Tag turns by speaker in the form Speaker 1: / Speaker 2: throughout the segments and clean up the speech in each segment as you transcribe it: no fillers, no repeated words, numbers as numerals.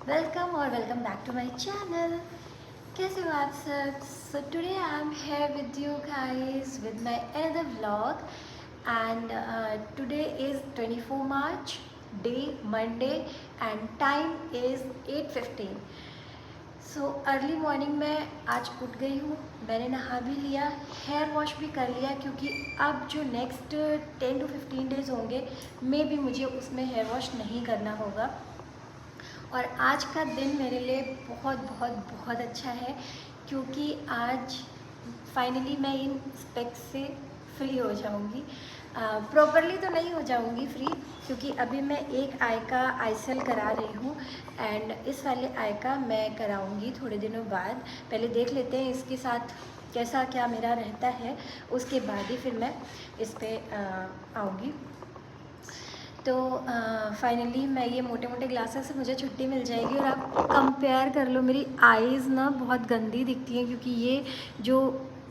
Speaker 1: Welcome back to my channel. कैसे हो आप सब? So today I am here with you guys with my another vlog and today is 24 March, day Monday and time is 8:15। So early morning में आज उठ गई हूँ। मैंने नहा भी लिया, हेयर वॉश भी कर लिया, क्योंकि अब जो नेक्स्ट 10 to 15 डेज़ होंगे मे भी मुझे उसमें हेयर वॉश नहीं करना होगा। और आज का दिन मेरे लिए बहुत बहुत बहुत अच्छा है, क्योंकि आज फाइनली मैं इन स्पेक्स से फ्री हो जाऊंगी। प्रॉपरली तो नहीं हो जाऊंगी फ्री, क्योंकि अभी मैं एक आई का आईसेल करा रही हूँ एंड इस वाले आई का मैं कराऊंगी थोड़े दिनों बाद। पहले देख लेते हैं इसके साथ कैसा क्या मेरा रहता है, उसके बाद ही फिर मैं इस पर आऊँगी। तो फाइनली मैं ये मोटे मोटे ग्लासेस से मुझे छुट्टी मिल जाएगी। और आप कंपेयर कर लो, मेरी आईज़ ना बहुत गंदी दिखती हैं, क्योंकि ये जो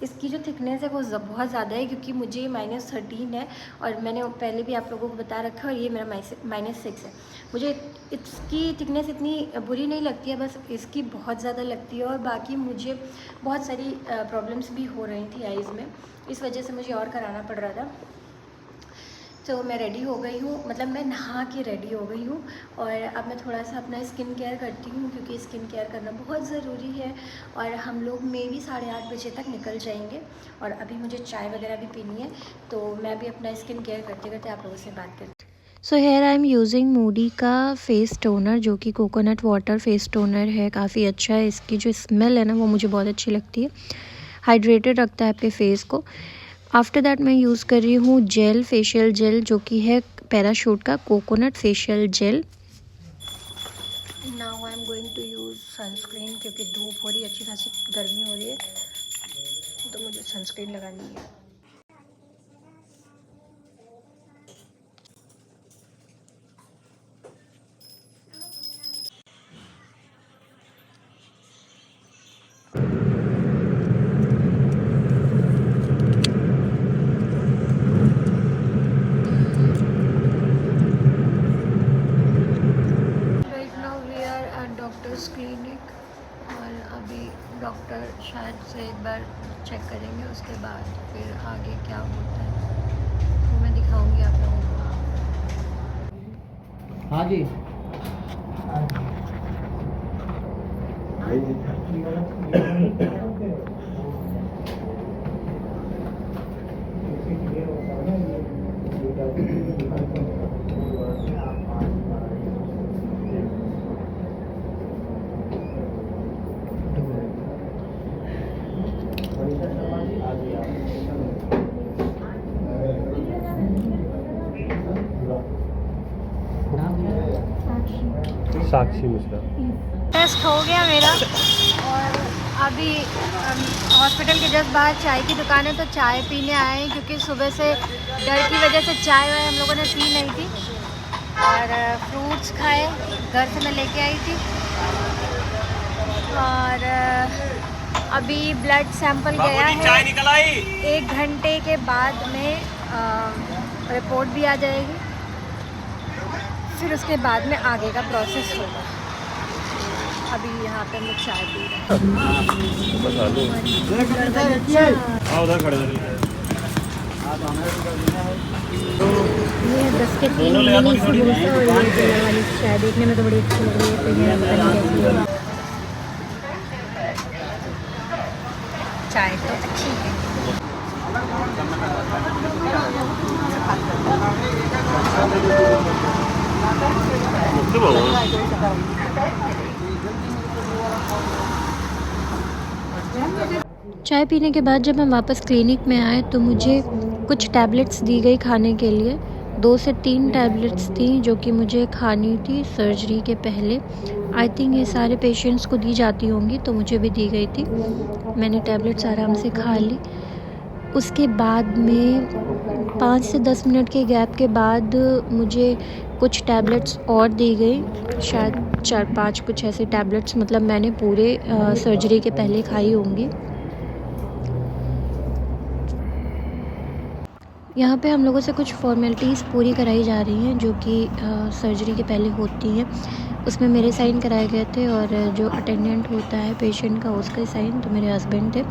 Speaker 1: इसकी जो थिकनेस है वो बहुत ज़्यादा है, क्योंकि मुझे -13 है और मैंने पहले भी आप लोगों को बता रखा है, और ये मेरा -6 है। मुझे इसकी थिकनेस इतनी बुरी नहीं लगती है, बस इसकी बहुत ज़्यादा लगती है। और बाकी मुझे बहुत सारी प्रॉब्लम्स भी हो रही थी आईज़ में, इस वजह से मुझे और कराना पड़ रहा था। तो मैं रेडी हो गई हूँ, मतलब मैं नहा के रेडी हो गई हूँ। और अब मैं थोड़ा सा अपना स्किन केयर करती हूँ, क्योंकि स्किन केयर करना बहुत ज़रूरी है। और हम लोग मे भी 8:30 बजे तक निकल जाएंगे, और अभी मुझे चाय वगैरह भी पीनी है, तो मैं भी अपना स्किन केयर करते करते आप लोगों से बात करती हूँ।
Speaker 2: So here I am using Moody का फेस टोनर, जो कि कोकोनट वाटर फेस टोनर है। काफ़ी अच्छा है, इसकी जो स्मेल है ना वो मुझे बहुत अच्छी लगती है, हाइड्रेटेड रखता है आपके फेस को। आफ्टर दैट मैं यूज़ कर रही हूँ जेल, फेशियल जेल, जो कि है पैराशूट का coconut facial gel.
Speaker 1: Now I am going to use sunscreen, क्योंकि धूप हो रही है, अच्छी खासी गर्मी हो रही है, तो मुझे सनस्क्रीन लगानी है। डॉक्टर्स क्लिनिक, और अभी डॉक्टर शायद से एक बार चेक करेंगे, उसके बाद फिर आगे क्या होता है वो मैं दिखाऊंगी आप लोगों को।
Speaker 3: हाँ जी।
Speaker 4: साक्षी मिश्रा।
Speaker 1: टेस्ट हो गया मेरा, और अभी हॉस्पिटल के जस्ट बाहर चाय की दुकान है, तो चाय पीने आए हैं, क्योंकि सुबह से डर की वजह से चाय वाय हम लोगों ने पी नहीं थी। और फ्रूट्स खाए, घर से मैं लेके आई थी। और अभी ब्लड सैंपल गया है, 1 घंटे के बाद में रिपोर्ट भी आ जाएगी, फिर उसके बाद में आगे का प्रोसेस होगा। अभी यहाँ पे हम लोग चाय पी रहे
Speaker 4: हाँ उधर खड़े थे।
Speaker 1: ये 10 के 3 मिनी समोसा और ये जेलर वाली चाय देखने में तो बड़ी अच्छी लग रही है, तो ये पता नहीं कैसी है। चाय तो अच्छी है।
Speaker 2: चाय पीने के बाद जब हम वापस क्लिनिक में आए तो मुझे कुछ टैबलेट्स दी गई खाने के लिए। 2 से 3 टैबलेट्स थी जो कि मुझे खानी थी सर्जरी के पहले। आई थिंक ये सारे पेशेंट्स को दी जाती होंगी, तो मुझे भी दी गई थी। मैंने टैबलेट्स आराम से खा ली। उसके बाद में 5 से 10 मिनट के गैप के बाद मुझे कुछ टैबलेट्स और दी गई, शायद 4-5 कुछ ऐसे टैबलेट्स, मतलब मैंने पूरे सर्जरी के पहले खाई होंगी। यहाँ पे हम लोगों से कुछ फॉर्मेलिटीज़ पूरी कराई जा रही हैं जो कि सर्जरी के पहले होती हैं। उसमें मेरे साइन कराए गए थे और जो अटेंडेंट होता है पेशेंट का उसका साइन तो मेरे हस्बैंड थे।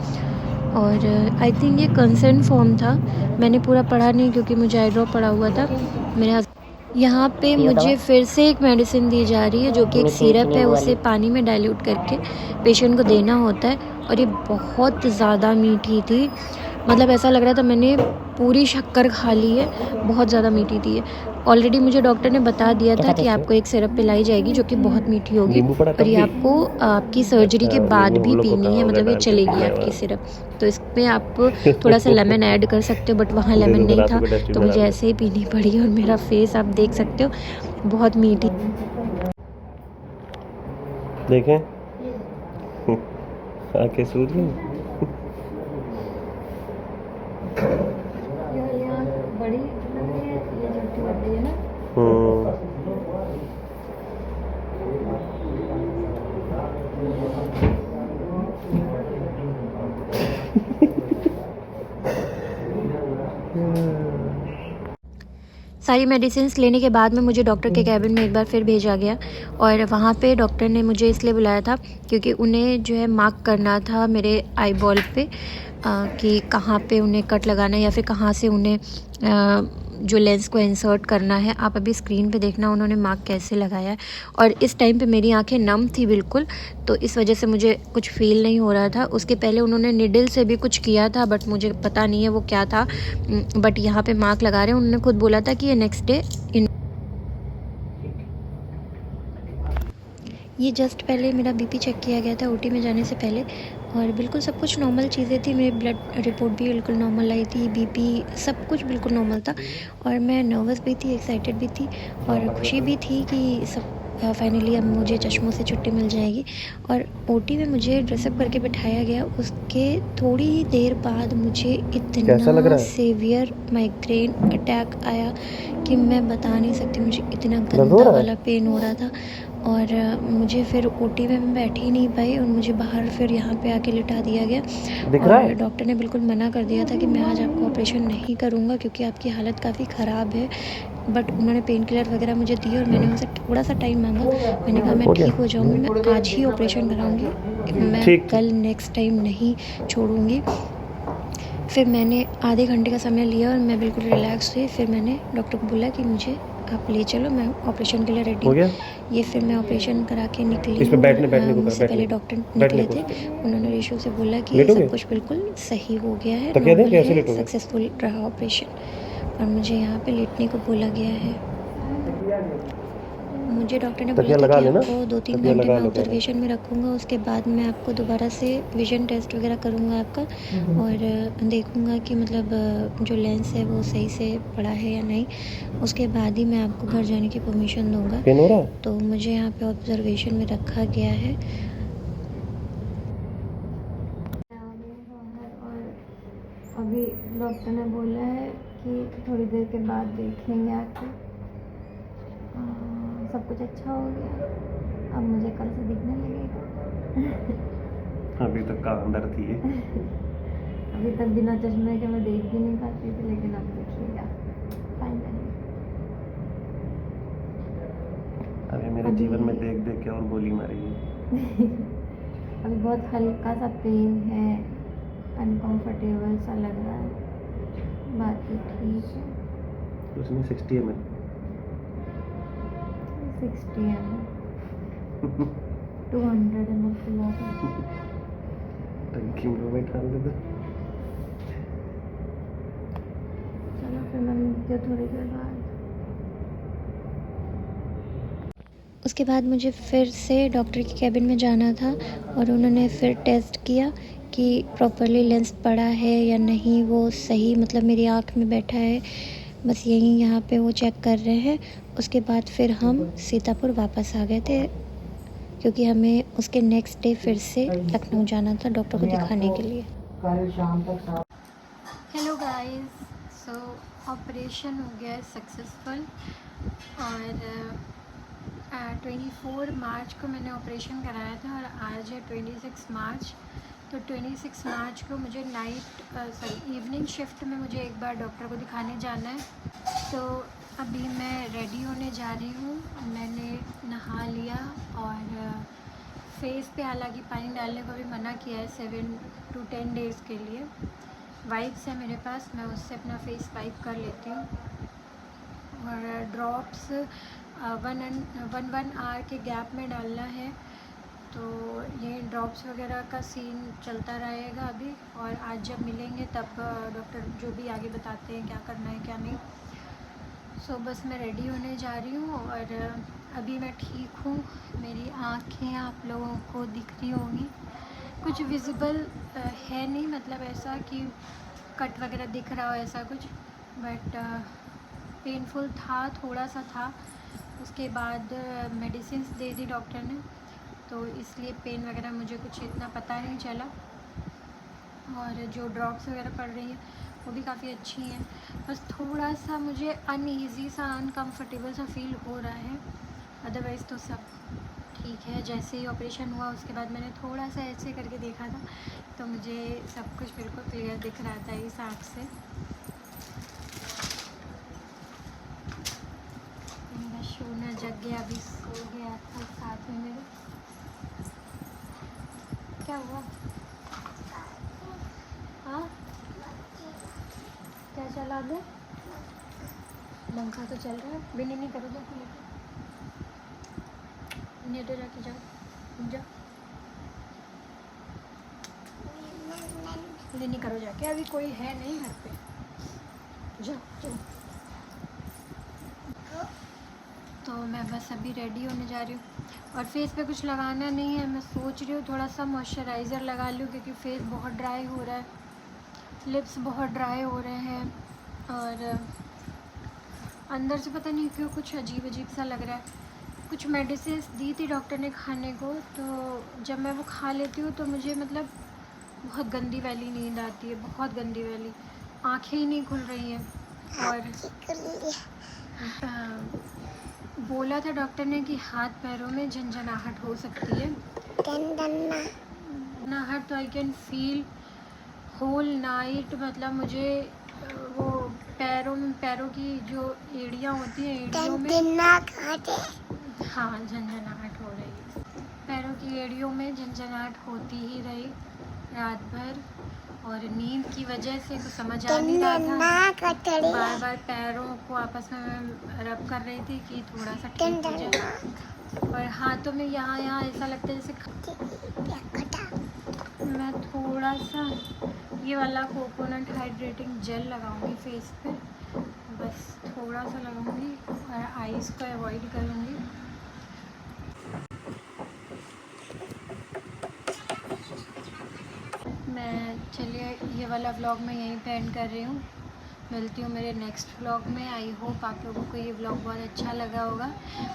Speaker 2: और आई थिंक ये कंसर्न फॉर्म था, मैंने पूरा पढ़ा नहीं क्योंकि मुझे आई ड्रॉप पड़ा हुआ था। मेरे यहाँ पे मुझे फिर से एक मेडिसिन दी जा रही है जो कि एक सिरप है, उसे पानी में डाइल्यूट करके पेशेंट को देना होता है। और ये बहुत ज़्यादा मीठी थी, मतलब ऐसा लग रहा था मैंने पूरी शक्कर खा ली है, बहुत ज़्यादा मीठी थी ये। ऑलरेडी मुझे डॉक्टर ने बता दिया था कि आपको एक सिरप पिलाई जाएगी जो कि बहुत मीठी होगी और ये आपको आपकी सर्जरी के बाद भी पीनी है, मतलब ये चलेगी आपकी सिरप। तो इसमें आप थोड़ा सा लेमन ऐड कर सकते हो, बट वहाँ लेमन नहीं था तो मुझे ऐसे ही पीनी पड़ी। और मेरा फेस आप देख सकते हो, बहुत मीठी।
Speaker 4: देखें आंखें सूज गई।
Speaker 2: बड़ी है, ये छोटी बड़ी है ना। सारी मेडिसिन्स लेने के बाद में मुझे डॉक्टर के कैबिन में एक बार फिर भेजा गया और वहाँ पे डॉक्टर ने मुझे इसलिए बुलाया था क्योंकि उन्हें जो है मार्क करना था मेरे आई बॉल पे कि कहाँ पे उन्हें कट लगाना है या फिर कहाँ से उन्हें जो लेंस को इंसर्ट करना है। आप अभी स्क्रीन पे देखना उन्होंने मार्क कैसे लगाया है। और इस टाइम पे मेरी आंखें नम थी बिल्कुल, तो इस वजह से मुझे कुछ फील नहीं हो रहा था। उसके पहले उन्होंने निडल से भी कुछ किया था बट मुझे पता नहीं है वो क्या था, बट यहाँ पे मार्क लगा रहे हैं। उन्होंने खुद बोला था कि ये नेक्स्ट डे ये जस्ट पहले मेरा बीपी चेक किया गया था ओटी में जाने से पहले और बिल्कुल सब कुछ नॉर्मल चीज़ें थी। मेरी ब्लड रिपोर्ट भी बिल्कुल नॉर्मल आई थी, बीपी सब कुछ बिल्कुल नॉर्मल था। और मैं नर्वस भी थी, एक्साइटेड भी थी और खुशी भी थी कि सब फाइनली अब मुझे चश्मों से छुट्टी मिल जाएगी। और ओटी में मुझे ड्रेसअप करके बिठाया गया। उसके थोड़ी ही देर बाद मुझे इतना सीवियर माइग्रेन अटैक आया कि मैं बता नहीं सकती। मुझे इतना गंदा वाला पेन हो रहा था और मुझे फिर ओटी में मैं बैठ ही नहीं पाई और मुझे बाहर फिर यहाँ पे आके लिटा दिया गया। और डॉक्टर ने बिल्कुल मना कर दिया था कि मैं आज आपको ऑपरेशन नहीं करूँगा क्योंकि आपकी हालत काफ़ी ख़राब है। बट उन्होंने पेन किलर वगैरह मुझे दिए और मैंने उनसे थोड़ा सा टाइम मांगा। मैंने कहा मैं ठीक हो जाऊँगी, मैं आज ही ऑपरेशन कराऊँगी, मैं कल नेक्स्ट टाइम नहीं छोड़ूँगी। फिर मैंने आधे घंटे का समय लिया और मैं बिल्कुल रिलैक्स हुई। फिर मैंने डॉक्टर को बोला कि मुझे आप ले चलो, मैं ऑपरेशन के लिए रेडी हूँ। ये फिर मैं ऑपरेशन करा के निकली। इसमें बैठने को मुझसे पहले डॉक्टर निकले थे, उन्होंने रेशो से बोला कि सब कुछ बिल्कुल सही हो गया है, नॉर्मल है, सक्सेसफुल रहा ऑपरेशन। और मुझे यहाँ पे लेटने को बोला गया है। मुझे डॉक्टर ने बोला था कि आपको 2-3 घंटे में ऑब्जर्वेशन में रखूँगा, उसके बाद मैं आपको दोबारा से विजन टेस्ट वगैरह करूँगा आपका और देखूँगा कि मतलब जो लेंस है वो सही से पड़ा है या नहीं। उसके बाद ही मैं आपको घर जाने की परमिशन दूँगा। तो मुझे यहाँ पे ऑब्जर्वेशन में रखा गया है। अभी डॉक्टर ने बोला है कि थोड़ी देर के बाद देखेंगे आके। सब कुछ अच्छा हो गया, अब मुझे कल से दिखने लगेगा।
Speaker 4: अभी तक का अंदर थी
Speaker 2: अभी तक बिना चश्मे के मैं देख भी नहीं पाती थी, लेकिन अब देखिएगा फाइनली।
Speaker 4: अरे मेरे जीवन में देख देख के और गोली मारी है।
Speaker 2: अभी बहुत हल्का सा पेन है, अनकंफर्टेबल सा लग रहा है, बाकी ठीक है।
Speaker 4: उसमें 60 ml
Speaker 2: 60 ml 200 ml खुला है।
Speaker 4: टंकी में डाल दे।
Speaker 2: चलो फिर मैं मिलती हूँ थोड़ी देर बाद। उसके बाद मुझे फिर से डॉक्टर के कैबिन में जाना था और उन्होंने फिर टेस्ट किया कि प्रॉपरली लेंस पड़ा है या नहीं, वो सही मतलब मेरी आँख में बैठा है, बस यही यहाँ पे वो चेक कर रहे हैं। उसके बाद फिर हम सीतापुर वापस आ गए थे क्योंकि हमें उसके नेक्स्ट डे फिर से लखनऊ जाना था डॉक्टर को दिखाने के लिए। हेलो गाइस, सो ऑपरेशन हो गया है सक्सेसफुल और 24 मार्च को मैंने ऑपरेशन कराया था और आज है 26 मार्च। तो 26 मार्च को मुझे इवनिंग शिफ्ट में मुझे एक बार डॉक्टर को दिखाने जाना है। तो अभी मैं रेडी होने जा रही हूँ। मैंने नहा लिया और फेस पे हालांकि पानी डालने को भी मना किया है 7 to 10 डेज़ के लिए। वाइप्स है मेरे पास, मैं उससे अपना फेस वाइप कर लेती हूँ। और ड्रॉप्स 1 आवर के गैप में डालना है। तो ये ड्रॉप्स वगैरह का सीन चलता रहेगा अभी। और आज जब मिलेंगे तब डॉक्टर जो भी आगे बताते हैं क्या करना है क्या नहीं। सो बस मैं रेडी होने जा रही हूँ और अभी मैं ठीक हूँ। मेरी आँखें आप लोगों को दिख रही होंगी, कुछ विजिबल है नहीं, मतलब ऐसा कि कट वगैरह दिख रहा हो ऐसा कुछ, बट पेनफुल था, थोड़ा सा था। उसके बाद मेडिसिन दे दी डॉक्टर ने, तो इसलिए पेन वगैरह मुझे कुछ इतना पता नहीं चला। और जो ड्रॉप्स वगैरह पड़ रही हैं वो भी काफ़ी अच्छी हैं। बस थोड़ा सा मुझे अनईज़ी सा, अनकम्फर्टेबल सा फील हो रहा है, अदरवाइज़ तो सब ठीक है। जैसे ही ऑपरेशन हुआ उसके बाद मैंने थोड़ा सा ऐसे करके देखा था तो मुझे सब कुछ बिल्कुल क्लियर दिख रहा था इस आँख से। मेरा सोना जग गया, अभी सो गया था साथ में मेरे। क्या हुआ? हाँ, क्या चला दे? पंखा तो चल रहा है। बिनी नहीं करो, जाके लेटे जाके जाओ जाओ, नहीं करो जाके, अभी कोई है नहीं घर पे, जाओ जाओ। तो मैं बस अभी रेडी होने जा रही हूँ और फेस पे कुछ लगाना नहीं है। मैं सोच रही हूँ थोड़ा सा मॉइस्चराइज़र लगा लूँ क्योंकि फेस बहुत ड्राई हो रहा है, लिप्स बहुत ड्राई हो रहे हैं और अंदर से पता नहीं क्यों कुछ अजीब अजीब सा लग रहा है। कुछ मेडिसिन दी थी डॉक्टर ने खाने को, तो जब मैं वो खा लेती हूँ तो मुझे मतलब बहुत गंदी वाली नींद आती है, बहुत गंदी वाली, आँखें ही नहीं खुल रही हैं। और बोला था डॉक्टर ने कि हाथ पैरों में झंझनाहट हो सकती है। झंझनाहट तो I can feel whole night, मतलब मुझे वो पैरों की जो एड़ियाँ होती हैं, एड़ियों में हाँ झंझनाहट हो रही है। पैरों की एड़ियों में झंझनाहट होती ही रही रात भर और नींद की वजह से कुछ समझ आ नहीं रहा था। बार बार पैरों को आपस में मैं रब कर रही थी कि थोड़ा सा ठीक हो जाए। और हाथों में यहाँ ऐसा लगता है जैसे मैं थोड़ा सा ये वाला कोकोनट हाइड्रेटिंग जेल लगाऊंगी फेस पे, बस थोड़ा सा लगाऊंगी और आईज़ को अवॉइड करूंगी। चलिए ये वाला व्लॉग मैं यहीं पे एंड कर रही हूँ। मिलती हूँ मेरे नेक्स्ट व्लॉग में। आई होप आप लोगों को ये व्लॉग बहुत अच्छा लगा होगा।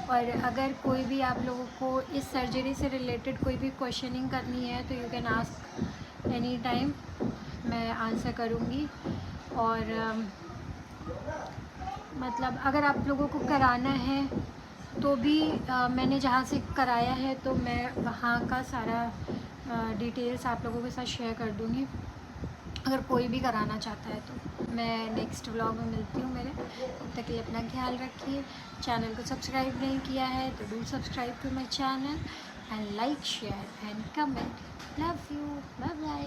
Speaker 2: और अगर कोई भी आप लोगों को इस सर्जरी से रिलेटेड कोई भी क्वेश्चनिंग करनी है तो you can ask any time, मैं आंसर करूँगी। और मतलब अगर आप लोगों को कराना है तो भी मैंने जहाँ से कराया है तो मैं वहाँ का सारा डिटेल्स आप लोगों के साथ शेयर कर दूँगी, अगर कोई भी कराना चाहता है तो। मैं नेक्स्ट व्लॉग में मिलती हूँ मेरे, तब तक के लिए अपना ख्याल रखिए। चैनल को सब्सक्राइब नहीं किया है तो do subscribe to my channel and like, share and comment. Love you, bye bye.